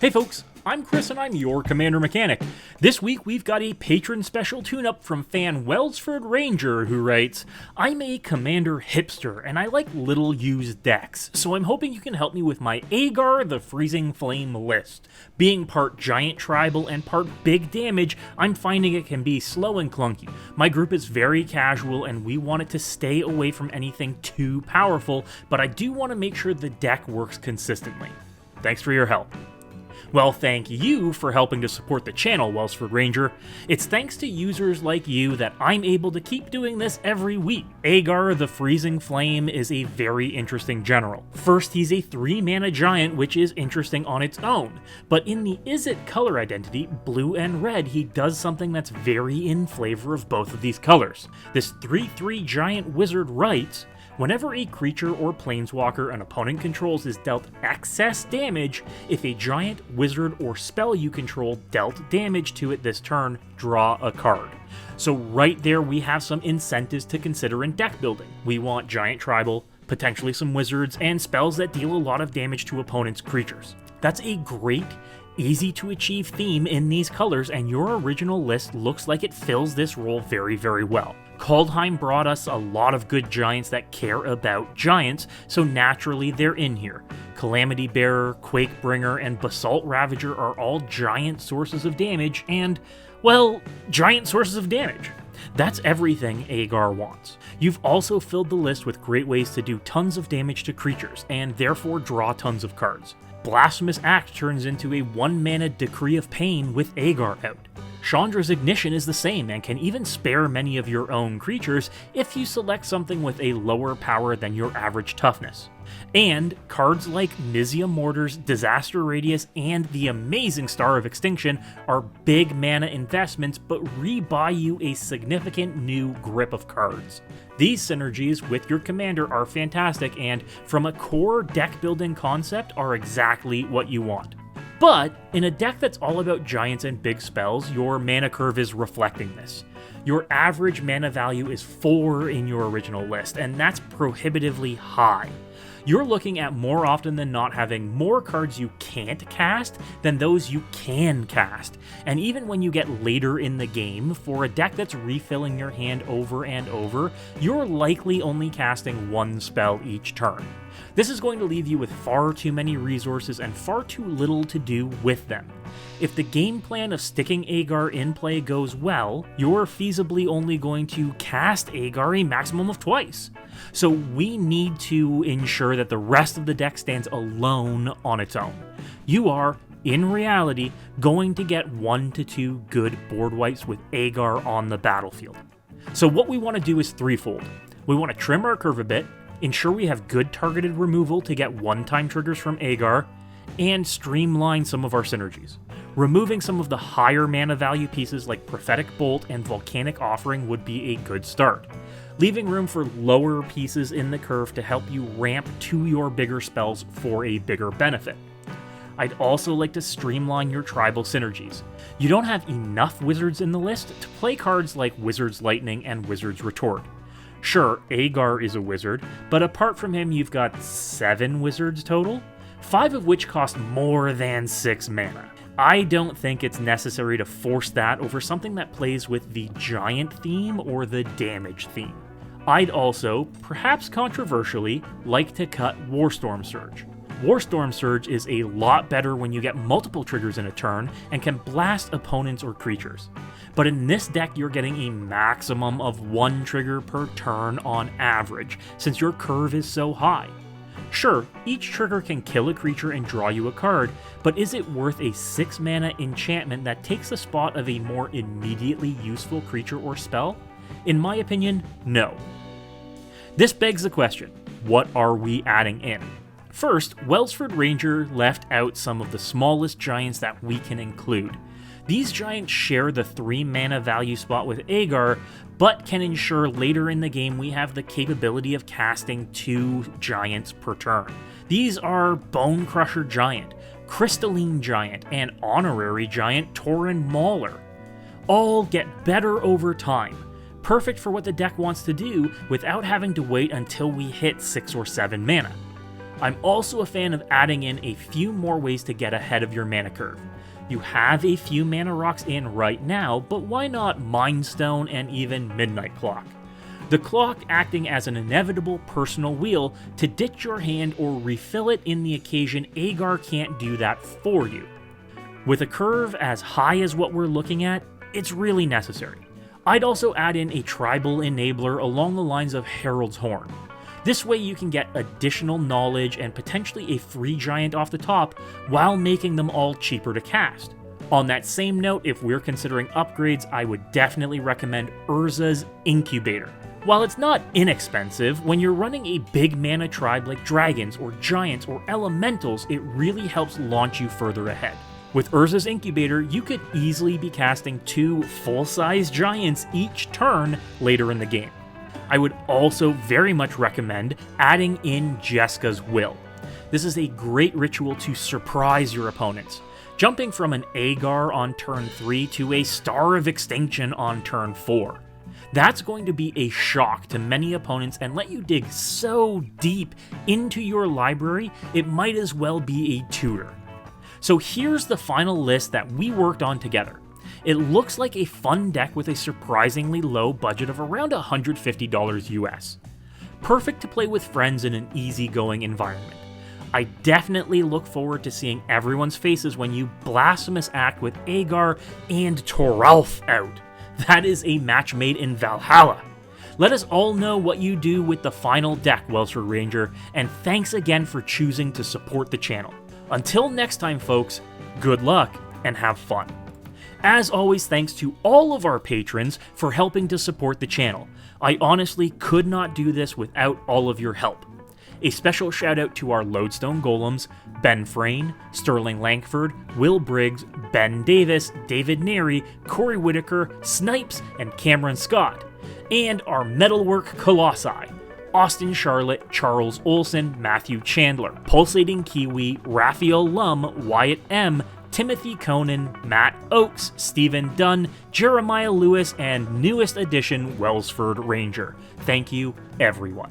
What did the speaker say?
Hey folks, I'm Chris and I'm your Commander Mechanic. This week we've got a patron special tune-up from fan WelsfordRanger who writes, I'm a Commander hipster and I like little used decks, so I'm hoping you can help me with my Aegar the Freezing Flame list. Being part giant tribal and part big damage, I'm finding it can be slow and clunky. My group is very casual and we want it to stay away from anything too powerful, but I do want to make sure the deck works consistently. Thanks for your help. Well, thank you for helping to support the channel, WelsfordRanger. It's thanks to users like you that I'm able to keep doing this every week. Aegar the Freezing Flame is a very interesting general. First, he's a 3-mana giant, which is interesting on its own. But in the Izzet color identity, blue and red, he does something that's very in flavor of both of these colors. This 3/3 giant wizard writes, whenever a creature or planeswalker an opponent controls is dealt excess damage, if a giant, wizard, or spell you control dealt damage to it this turn, draw a card. So right there we have some incentives to consider in deck building. We want giant tribal, potentially some wizards, and spells that deal a lot of damage to opponents' creatures. That's a great, easy to achieve theme in these colors, and your original list looks like it fills this role very, very well. Kaldheim brought us a lot of good giants that care about giants, so naturally they're in here. Calamity Bearer, Quakebringer, and Basalt Ravager are all giant sources of damage, and, well, giant sources of damage. That's everything Aegar wants. You've also filled the list with great ways to do tons of damage to creatures, and therefore draw tons of cards. Blasphemous Act turns into a 1-mana Decree of Pain with Aegar out. Chandra's Ignition is the same and can even spare many of your own creatures if you select something with a lower power than your average toughness. And cards like Nizia Mortar's Disaster Radius and the amazing Star of Extinction are big mana investments but rebuy you a significant new grip of cards. These synergies with your commander are fantastic and, from a core deck building concept, are exactly what you want. But in a deck that's all about giants and big spells, your mana curve is reflecting this. Your average mana value is 4 in your original list, and that's prohibitively high. You're looking at more often than not having more cards you can't cast than those you can cast. And even when you get later in the game, for a deck that's refilling your hand over and over, you're likely only casting 1 spell each turn. This is going to leave you with far too many resources and far too little to do with them. If the game plan of sticking Aegar in play goes well, you're feasibly only going to cast Aegar a maximum of twice. So we need to ensure that the rest of the deck stands alone on its own. You are, in reality, going to get 1 to 2 good board wipes with Aegar on the battlefield. So what we want to do is threefold. We want to trim our curve a bit, ensure we have good targeted removal to get one-time triggers from Aegar, and streamline some of our synergies. Removing some of the higher mana value pieces like Prophetic Bolt and Volcanic Offering would be a good start, leaving room for lower pieces in the curve to help you ramp to your bigger spells for a bigger benefit. I'd also like to streamline your tribal synergies. You don't have enough wizards in the list to play cards like Wizard's Lightning and Wizard's Retort. Sure, Aegar is a wizard, but apart from him you've got 7 wizards total, 5 of which cost more than 6 mana. I don't think it's necessary to force that over something that plays with the giant theme or the damage theme. I'd also, perhaps controversially, like to cut Warstorm Surge. Warstorm Surge is a lot better when you get multiple triggers in a turn and can blast opponents or creatures. But in this deck you're getting a maximum of 1 trigger per turn on average, since your curve is so high. Sure, each trigger can kill a creature and draw you a card, but is it worth a 6-mana enchantment that takes the spot of a more immediately useful creature or spell? In my opinion, no. This begs the question, what are we adding in? First, WelsfordRanger left out some of the smallest giants that we can include. These giants share the 3 mana value spot with Aegar, but can ensure later in the game we have the capability of casting 2 giants per turn. These are Bone Crusher Giant, Crystalline Giant, and Honorary Giant Tauren Mauler. All get better over time, perfect for what the deck wants to do without having to wait until we hit 6 or 7 mana. I'm also a fan of adding in a few more ways to get ahead of your mana curve. You have a few mana rocks in right now, but why not Mind Stone and even Midnight Clock? The clock acting as an inevitable personal wheel to ditch your hand or refill it in the occasion Aegar can't do that for you. With a curve as high as what we're looking at, it's really necessary. I'd also add in a tribal enabler along the lines of Herald's Horn. This way you can get additional knowledge and potentially a free giant off the top while making them all cheaper to cast. On that same note, if we're considering upgrades, I would definitely recommend Urza's Incubator. While it's not inexpensive, when you're running a big mana tribe like dragons or giants or elementals, it really helps launch you further ahead. With Urza's Incubator, you could easily be casting 2 full-size giants each turn later in the game. I would also very much recommend adding in Jeska's Will. This is a great ritual to surprise your opponents, jumping from an Aegar on turn 3 to a Star of Extinction on turn 4. That's going to be a shock to many opponents and let you dig so deep into your library, it might as well be a tutor. So here's the final list that we worked on together. It looks like a fun deck with a surprisingly low budget of around $150 US. Perfect to play with friends in an easygoing environment. I definitely look forward to seeing everyone's faces when you blasphemous act with Aegar and Toralf out. That is a match made in Valhalla. Let us all know what you do with the final deck, WelsfordRanger, and thanks again for choosing to support the channel. Until next time, folks, good luck and have fun. As always, thanks to all of our patrons for helping to support the channel. I honestly could not do this without all of your help. A special shout out to our Lodestone Golems, Ben Frayne, Sterling Langford, Will Briggs, Ben Davis, David Neri, Corey Whitaker, Snipes, and Cameron Scott. And our Metalwork Colossi, Austin Charlotte, Charles Olson, Matthew Chandler, Pulsating Kiwi, Raphael Lum, Wyatt M., Timothy Conan, Matt Oakes, Stephen Dunn, Jeremiah Lewis, and newest addition, WelsfordRanger. Thank you, everyone.